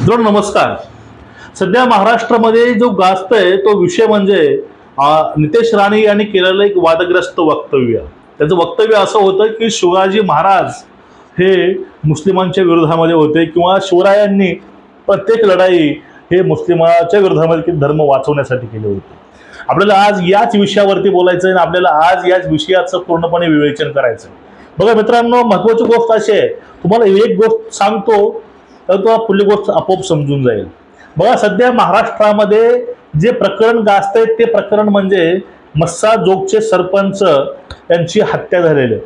मित्रांनो नमस्कार। सध्या महाराष्ट्रामध्ये जो गाजतोय तो विषय म्हणजे नितेश राणे यांनी केलेलं एक वादग्रस्त वक्तव्य। त्याचं वक्तव्य असं होतं की शिवाजी महाराज हे मुस्लिमांच्या विरोधामध्ये होते किंवा शिवरायांनी प्रत्येक लढाई हे मुस्लिमांच्या विरोधामध्ये धर्म वाचवण्यासाठी केली होती। आपल्याला आज याच विषयावरती बोलायचं आहे आणि आपल्याला आज याच विषयाचं पूर्णपणे विवेचन करायचं आहे। बघा मित्रांनो, महत्त्वाची गोष्ट अशी आहे, तुम्हाला एक गोष्ट सांगतो तर तुम्हाला पुढली गोष्ट आपोआप समजून जाईल। बघा, सध्या महाराष्ट्रामध्ये जे प्रकरण गाजतंय ते प्रकरण म्हणजे मस्साजोगचे सरपंच यांची हत्या झालेली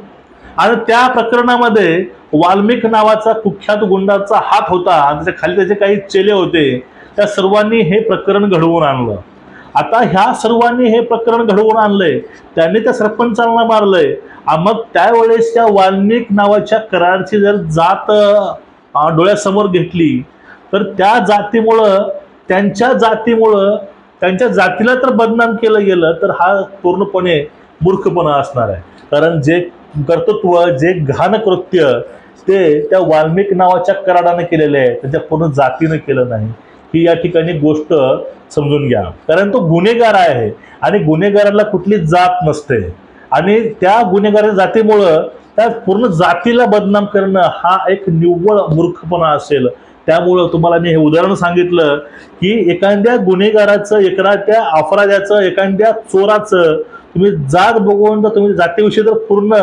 आणि त्या प्रकरणामध्ये वाल्मिक नावाचा कुख्यात गुंडाचा हात होता आणि त्याच्या खाली त्याचे काही चेले होते। त्या सर्वांनी हे प्रकरण घडवून आणलं। आता ह्या सर्वांनी हे प्रकरण घडवून आणलंय, त्यांनी त्या सरपंचांना मारलंय। मग त्यावेळेस त्या वाल्मिक नावाच्या करारची जर जात डोळ्यासमोर घेतली तर त्या जातीमुळं त्यांच्या जातीला तर बदनाम केलं गेलं तर हा पूर्णपणे मूर्खपणा असणार आहे। कारण जे कर्तृत्व, जे घाण कृत्य ते त्या वाल्मिक नावाच्या कराराने केलेले आहे, त्याच्या पूर्ण जातीने केलं नाही। ही या ठिकाणी गोष्ट समजून घ्या, कारण तो गुन्हेगार आहे आणि गुन्हेगाराला कुठली जात नसते आणि त्या गुन्हेगारी जातीमुळं त्या पूर्ण जातीला बदनाम करणं हा एक निव्वळ मूर्खपणा असेल। त्यामुळं तुम्हाला मी हे उदाहरण सांगितलं की एखाद्या गुन्हेगाराचं, एखाद्या अपराध्याचं, एखाद्या चोराचं तुम्ही जात बघून जर तुम्ही जातीविषयी जर पूर्ण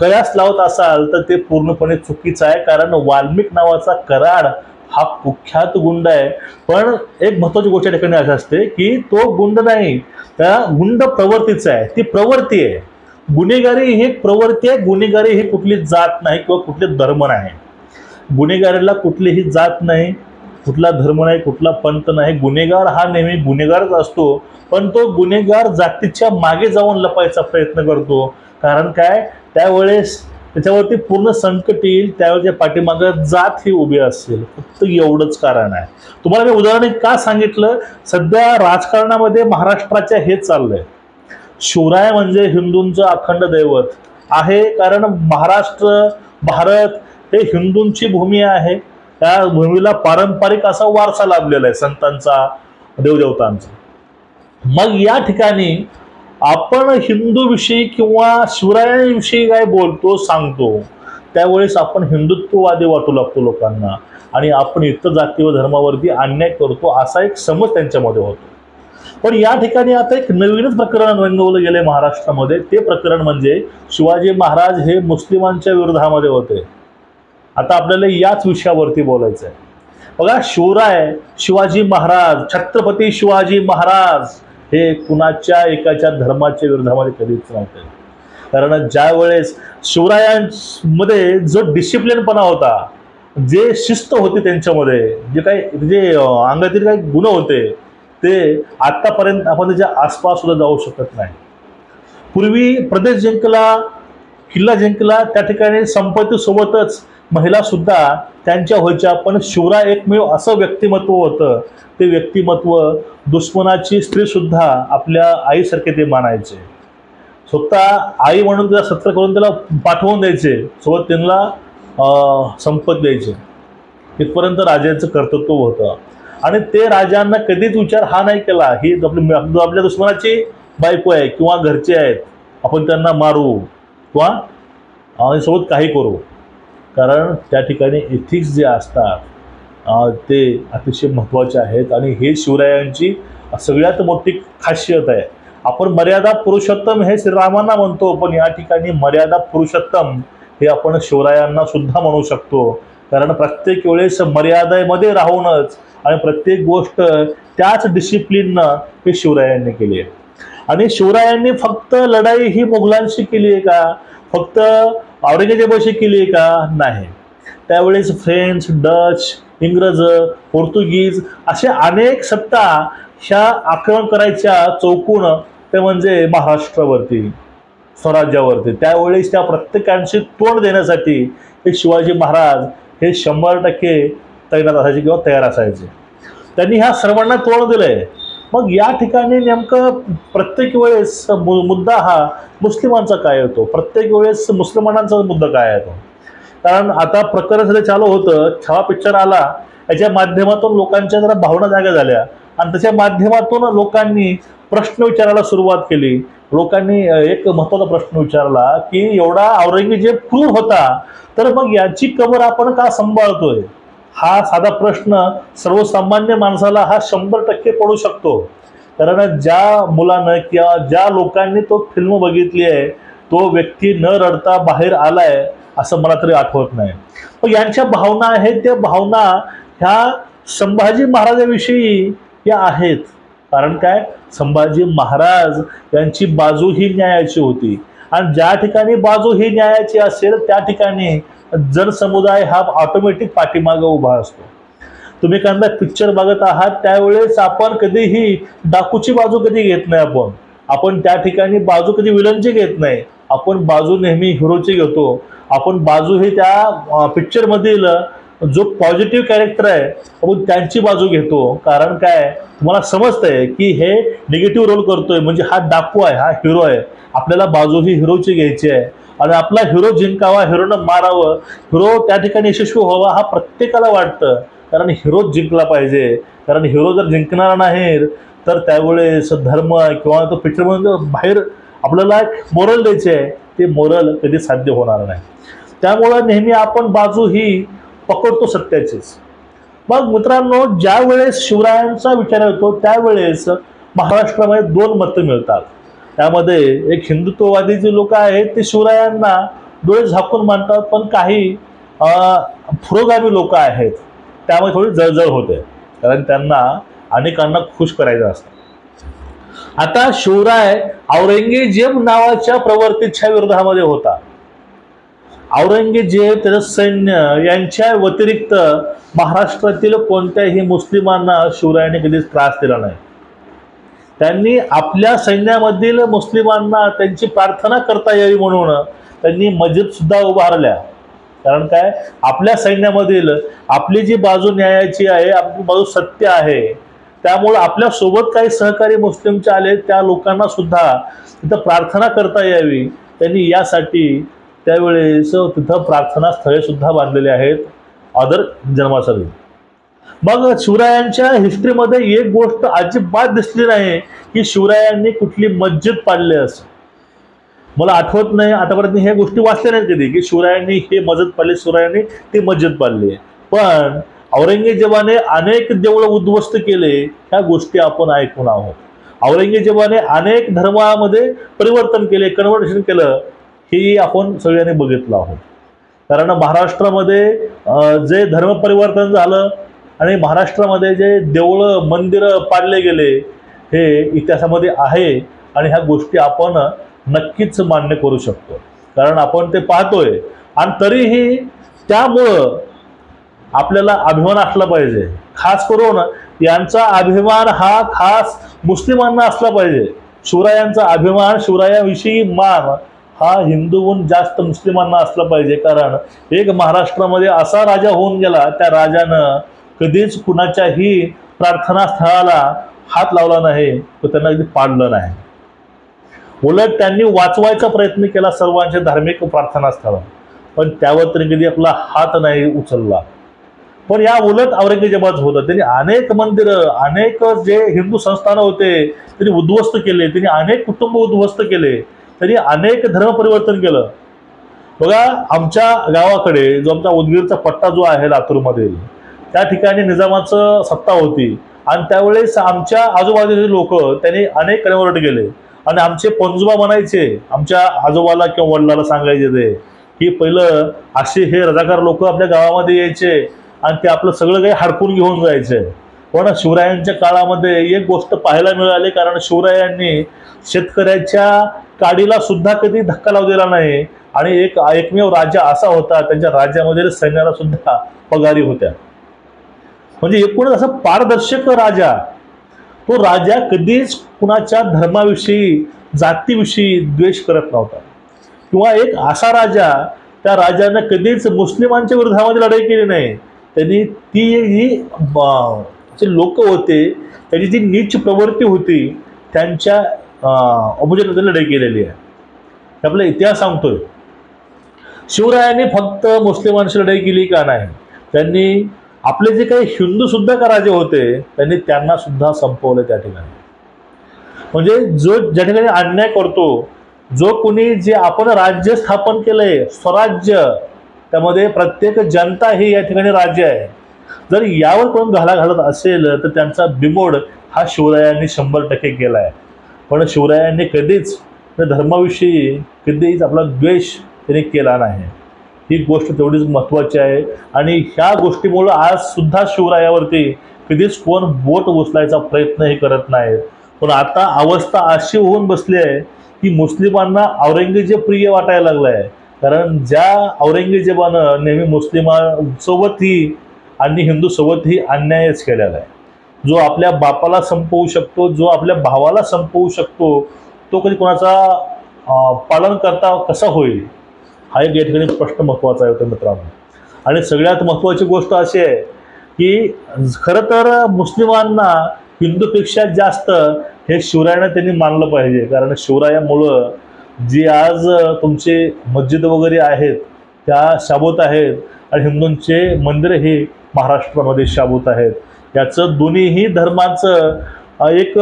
कयास लावत असाल तर ते पूर्णपणे चुकीचं आहे। कारण वाल्मिक नावाचा कराड हा कुख्यात गुंड आहे। पण एक महत्त्वाची गोष्ट या ठिकाणी अशी असते की तो गुंड नाही, त्या गुंड प्रवृत्तीचा आहे, ती प्रवृत्ती आहे। गुन्हेगारी ही एक प्रवृत्ती आहे। गुन्हेगारी ही कुठली जात नाही किंवा कुठले धर्म नाही। गुन्हेगारीला कुठलीही जात नाही, कुठला धर्म नाही, कुठला पंथ नाही। गुन्हेगार हा नेहमी गुन्हेगारच असतो, पण तो गुन्हेगार जातीच्या मागे जाऊन लपायचा प्रयत्न करतो। कारण काय, त्यावेळेस त्याच्यावरती पूर्ण संकट येईल, त्यावेळेच्या पाठीमागं जात ही उभी असेल, फक्त एवढंच कारण आहे। तुम्हाला मी उदाहरण का सांगितलं, सध्या राजकारणामध्ये महाराष्ट्राच्या हेच चाललंय। शिवराय म्हणजे हिंदूंचं अखंड दैवत आहे, कारण महाराष्ट्र, भारत हे हिंदूंची भूमी आहे। त्या भूमीला पारंपरिक असा वारसा लाभलेला आहे संतांचा, देवदेवतांचा। मग या ठिकाणी आपण हिंदूविषयी किंवा शिवरायांविषयी काय बोलतो, सांगतो, त्यावेळेस आपण हिंदुत्ववादी वाटू लागतो लोकांना आणि आपण इतर जाती व धर्मावरती अन्याय करतो असा एक समज त्यांच्यामध्ये होतो। पण या ठिकाणी आता एक नवीनच प्रकरण रंगवलं गेले महाराष्ट्रामध्ये। ते प्रकरण म्हणजे शिवाजी महाराज हे मुस्लिमांच्या विरोधामध्ये होते। आता आपल्याला याच विषयावरती बोलायचं आहे। बघा, शिवाजी महाराज, छत्रपती शिवाजी महाराज हे कुणाच्या एकाच्या धर्माच्या विरोधामध्ये कधीच नव्हते। कारण ज्या वेळेस शिवरायांमध्ये जो डिसिप्लिनपणा होता, जे शिस्त होती त्यांच्यामध्ये, जे अंगातील काही गुण होते, ते आतापर्यंत आपण त्याच्या आसपास सुद्धा जाऊ शकत नाही। पूर्वी प्रदेश जिंकला, किल्ला जिंकला, त्या ठिकाणी संपत्तीसोबतच महिला सुद्धा त्यांच्या व्हायच्या। पण शिवराय एकमेव असं व्यक्तिमत्व होतं, ते व्यक्तिमत्व दुश्मनाची स्त्री सुद्धा आपल्या आईसारखे ते मानायचे। स्वतः आई म्हणून त्याला सत्र करून त्याला पाठवून द्यायचे, सोबत त्यांना संपत द्यायचे। इथपर्यंत राजांचं कर्तृत्व होतं आणि ते राजांना कधीच विचार हा नाही केला ही आपल्या दुश्मनाची बायको आहे किंवा घरचे आहेत, आपण त्यांना मारू किंवा सोबत काही करू। कारण त्या ठिकाणी एथिक्स जे असतात ते अतिशय महत्त्वाचे आहेत आणि हे शिवरायांची सगळ्यात मोठी खासियत आहे। आपण मर्यादा पुरुषोत्तम हे श्रीरामांना म्हणतो, पण या ठिकाणी मर्यादा पुरुषोत्तम हे आपण शिवरायांना सुद्धा म्हणू शकतो। कारण प्रत्येक वेळेस मर्यादेमध्ये राहूनच आणि प्रत्येक गोष्ट त्याच डिसिप्लिननं हे शिवरायांनी केली आहे। आणि शिवरायांनी फक्त लढाई ही मुघलांशी केली आहे का, फक्त औरंगजेबाशी केली आहे का, नाही। त्यावेळेस फ्रेंच, डच, इंग्रज, पोर्तुगीज अशा अनेक सत्ता ह्या आक्रमण करायच्या चौकून, ते म्हणजे महाराष्ट्रावरती, स्वराज्यावरती। त्यावेळेस त्या प्रत्येकांशी तोंड देण्यासाठी हे शिवाजी महाराज हे 100% तैनात असायचे किंवा तयार असायचे। त्यांनी ह्या सर्वांना तोंड दिलंय। मग या ठिकाणी नेमकं प्रत्येक वेळेस मुद्दा हा मुस्लिमांचा काय येतो, प्रत्येक वेळेस मुसलमानांचा मुद्दा काय येतो। कारण आता प्रकरण सध्या चालू होतं, छावा पिक्चर आला याच्या माध्यमातून लोकांच्या जरा भावना जाग्या झाल्या आणि त्याच्या माध्यमातून लोकांनी प्रश्न विचारायला सुरुवात केली. लोकांनी एक महत्त्वाचा प्रश्न विचारला की एवढा औरंगजेब क्रूर होता तर मग याची कबर आपण का सांभाळतोय. हा साधा प्रश्न सर्वसामान्य माणसाला हा 100% पडू शकतो. कारण ज्या मुलानं किंवा ज्या लोकांनी तो फिल्म बघितली आहे तो व्यक्ती न रडता बाहेर आलाय असं मला तरी आठवत नाही. पण यांच्या भावना आहेत त्या भावना ह्या संभाजी महाराजांविषयी या आहेत. कारण काय, संभाजी महाराज यांची बाजू ही न्यायाची होती आणि ज्या ठिकाणी बाजू ही न्यायाची असेल त्या ठिकाणी जनसमुदाय हा ऑटोमॅटिक पाठीमागे उभा असतो. तुम्ही एखादा पिक्चर बघत आहात त्यावेळेस आपण कधीही डाकूची बाजू कधी घेत नाही. आपण त्या ठिकाणी बाजू कधी विलनची घेत नाही. आपण बाजू नेहमी हिरोची घेतो. आपण बाजू ही त्या पिक्चर मधील जो पॉझिटिव्ह कॅरेक्टर आहे आपण त्यांची बाजू घेतो. कारण काय, तुम्हाला समजतंय की हे निगेटिव्ह रोल करतोय म्हणजे हा डाकू आहे, हा हिरो आहे. आपल्याला बाजू ही हिरोची घ्यायची आहे आणि आपला हिरो जिंकावा, हिरोनं मारावं, हिरो त्या ठिकाणी यशस्वी व्हावा हा प्रत्येकाला वाटतं. कारण हिरोच जिंकला पाहिजे. कारण हिरो जर जिंकणार नाही तर त्यावेळेस धर्म किंवा तो पिक्चरमधून बाहेर आपल्याला मोरल द्यायचे आहे ते मोरल कधी साध्य होणार नाही. त्यामुळं नेहमी आपण बाजू ही पकडतो सत्याचीच. मग मित्रांनो, ज्या वेळेस शिवरायांचा विचार येतो त्यावेळेस महाराष्ट्रामध्ये 2 मतं मिळतात. त्यामध्ये एक हिंदुत्ववादी जे लोक आहेत ते शिवरायांना डोळे झाकून मानतात, पण काही पुरोगामी लोक आहेत त्यामध्ये थोडी जळजळ होते कारण त्यांना अनेकांना खुश करायचं असतं. आता शिवराय औरंगजेब नावाच्या प्रवर्तीच्या विरोधामध्ये होता. औरंगजेब त्याचं सैन्य यांच्या व्यतिरिक्त महाराष्ट्रातील कोणत्याही मुस्लिमांना शिवरायांनी कधीच त्रास दिला नाही. त्यांनी आपल्या सैन्यामधील मुस्लिमांना त्यांची प्रार्थना करता यावी म्हणून त्यांनी मस्जिद सुद्धा उभारल्या. कारण काय, आपल्या सैन्यामधील आपली जी बाजू न्यायाची आहे, आपली बाजू सत्य आहे, त्यामुळे आपल्या सोबत काही सहकारी मुस्लिमचे आले त्या लोकांना सुद्धा तिथं प्रार्थना करता यावी. त्यांनी यासाठी त्यावेळेस तिथं प्रार्थना स्थळे सुद्धा बांधलेले आहेत अदर जन्मासाठी. मग शिवरायांच्या हिस्ट्रीमध्ये एक गोष्ट अजिबात दिसली नाही की शिवरायांनी कुठली मस्जिद पाडली असं. मला आठवत नाही आतापर्यंत ह्या गोष्टी वाचल्या नाहीत कधी की शिवरायांनी हे मस्जिद पाडली, शिवरायांनी ती मस्जिद पाडली. पण औरंगजेबाने अनेक देवळं उद्ध्वस्त केले ह्या गोष्टी आपण ऐकून आहोत. औरंगजेबाने अनेक धर्मामध्ये परिवर्तन केले, कन्व्हर्शन केलं, हे आपण सगळ्यांनी बघितलं आहोत. कारण महाराष्ट्रामध्ये जे धर्म परिवर्तन झालं आणि महाराष्ट्रामध्ये जे देवळं मंदिरं पाडले गेले हे इतिहासामध्ये आहे आणि ह्या गोष्टी आपण नक्कीच मान्य करू शकतो. कारण आपण ते पाहतोय आणि तरीही त्यामुळं आपल्याला अभिमान असला पाहिजे. खास करून यांचा अभिमान हा खास मुस्लिमांना असला पाहिजे. शिवरायांचा अभिमान, शिवरायाविषयी मान हा हिंदूहून जास्त मुस्लिमांना असला पाहिजे. कारण एक महाराष्ट्रामध्ये असा राजा होऊन गेला त्या राजानं कधीच कुणाच्याही प्रार्थना स्थळाला हात लावला नाही, तो त्यांना कधी पाडलं नाही. उलट त्यांनी वाचवायचा प्रयत्न केला सर्वांचे धार्मिक प्रार्थना स्थळ, पण त्यावर तरी कधी आपला हात नाही उचलला. पण या उलट औरंगजेबाच होतं. त्यांनी अनेक मंदिरं, अनेक जे हिंदू संस्थानं होते त्यांनी उद्ध्वस्त केले, त्यांनी अनेक कुटुंब उद्ध्वस्त केले, त्यांनी अनेक धर्म परिवर्तन केलं. बघा, आमच्या गावाकडे जो आमचा उदगीरचा पट्टा जो आहे लातूरमधील, त्या ठिकाणी निजामाचं सत्ता होती आणि त्यावेळेस आमच्या आजूबाजूचे लोक त्यांनी अनेक कन्वर्ट केले आणि आमचे पंजोबा म्हणायचे, आमच्या आजोबाला किंवा वडिलाला सांगायचे ते की पहिलं असे हे रजाकार लोक आपल्या गावामध्ये यायचे आणि ते आपलं सगळं काही हडपून घेऊन जायचे. पण शिवरायांच्या काळामध्ये एक गोष्ट पाहायला मिळाली, कारण शिवरायांनी शेतकऱ्याच्या काडीला सुद्धा कधी धक्का लावू दिला नाही आणि एकमेव राजा असा होता त्यांच्या राज्यामध्ये सैन्याला सुद्धा पगारी होत्या. म्हणजे एकूणच असं पारदर्शक राजा. तो राजा कधीच कुणाच्या धर्माविषयी, जातीविषयी द्वेष करत नव्हता. किंवा एक असा राजा, त्या राजानं कधीच मुस्लिमांच्या विरोधामध्ये लढाई केली नाही. त्यांनी ती जी लोक होते त्याची जी नीच प्रवृत्ती होती त्यांच्या अपोजिट लढाई केलेली आहे. आपला इतिहास सांगतोय. शिवरायांनी फक्त मुस्लिमांशी लढाई केली का नाही, त्यांनी आपले जे काही हिंदू सुद्धा का राजे होते त्यांनी त्यांना सुद्धा संपवलं त्या ठिकाणी. म्हणजे जो ज्या ठिकाणी अन्याय करतो, जो कोणी जे आपण राज्य स्थापन केलंय स्वराज्य, त्यामध्ये प्रत्येक जनता ही या ठिकाणी राज्य आहे, जर यावर कोण घाला घालत असेल तर त्यांचा बिमोड हा शिवरायांनी 100% केला आहे. पण शिवरायांनी कधीच धर्माविषयी कधीच आपला द्वेष त्यांनी केला नाही. ही गोष्ट तेवढीच महत्त्वाची आहे. आणि ह्या गोष्टीमुळं आज सुद्धा शिवरायावरती कधीच कोण बोट उचलायचा प्रयत्नही करत नाहीत. पण आता अवस्था अशी होऊन बसली आहे की मुस्लिमांना औरंगजेब प्रिय वाटायला लागला आहे. कारण ज्या औरंगजेबानं नेहमी मुस्लिमांसोबतही आणि हिंदूसोबतही अन्यायच केलेला आहे. जो आपल्या बापाला संपवू शकतो, जो आपल्या भावाला संपवू शकतो, तो कधी कोणाचा पालन करता कसा होईल, हा एक या ठिकाणी प्रश्न महत्त्वाचा आहे मित्रांनो. आणि सगळ्यात महत्त्वाची गोष्ट अशी आहे की खरं तर मुस्लिमांना हिंदूपेक्षा जास्त हे शिवरायांना त्यांनी मानलं पाहिजे. कारण शिवरायामुळं जी आज तुमचे मस्जिद वगैरे आहेत त्या शाबूत आहेत आणि हिंदूंचे मंदिर हे महाराष्ट्रामध्ये शाबूत आहेत. याचं दोन्हीही धर्माचं एक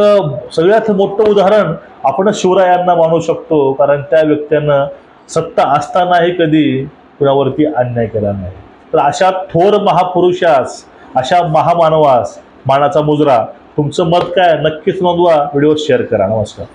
सगळ्यात मोठं उदाहरण आपण शिवरायांना मानू शकतो. कारण त्या व्यक्तीनं सत्ता असतानाही कधी कुणावरती अन्याय केला नाही. तर अशा थोर महापुरुषास, अशा महामानवास मानाचा मुजरा. तुमचं मत काय नक्कीच नोंदवा, व्हिडिओ शेअर करा. नमस्कार.